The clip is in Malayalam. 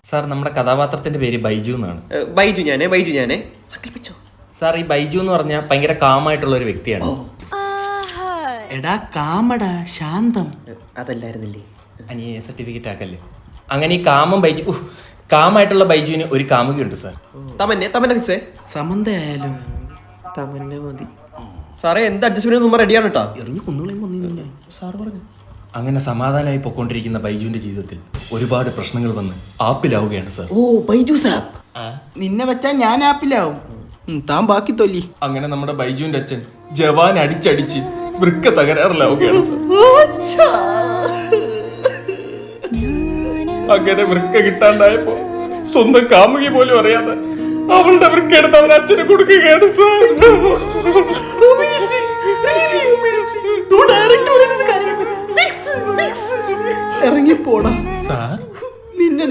സാർ, നമ്മുടെ കഥാപാത്രത്തിന്റെ പേര് ബൈജു എന്നാണ്. ബൈജു ഞാനേ സങ്കല്പിച്ചോ. സാർ, ഈ ബൈജു എന്ന് പറഞ്ഞാൽ ഭയങ്കര കാമായിട്ടുള്ള ഒരു വ്യക്തിയാണ്. എടാ കാമടാ ശാന്തം. അതല്ലായിരുന്നില്ലേ? അനിയെ സർട്ടിഫിക്കറ്റ് ആക്കല്ലേ. അങ്ങനെ ഈ കാമായിട്ടുള്ള ബൈജുവിന് ഒരു കാമുകയുണ്ട് സാർ. തമന്നെ ഫിക്സേ. സമന്ത ആയാലും തമന്നെ മതി. സാറേ, എന്ത് അഡ്ജസ്റ്റ്മെന്റ് നമ്മൾ റെഡിയാണ് കേട്ടോ. എറിഞ്ഞു കൊന്നുകളയും സാർ പറഞ്ഞു. അങ്ങനെ സമാധാനമായി പൊക്കോണ്ടിരിക്കുന്ന ബൈജുവിന്റെ ജീവിതത്തിൽ ഒരുപാട് പ്രശ്നങ്ങൾ വന്ന് ആപ്പിലാവുകയാണ് സാർ. ഓ ബൈജു സാബ്, നിന്നെ വെച്ചാ ഞാൻ ആപ്പിലാവും. താൻ ബാക്കി തൊല്ലി. അങ്ങനെ നമ്മുടെ ബൈജുവിന്റെ അച്ഛൻ ജവാൻ അടിച്ചടിച്ച് വൃക്ക തകരാറിലാവുകയാണ് സാർ. അങ്ങനെ വൃക്ക കിട്ടാണ്ടായപ്പോ സ്വന്തം കാമുകി പോലും അറിയാതെ അവളുടെ വൃക്ക എടുത്ത് അവൻ അച്ഛന് കൊടുക്കുകയാണ് സാർ. ഇറങ്ങിപ്പോടാ സാർ, നിന്നെ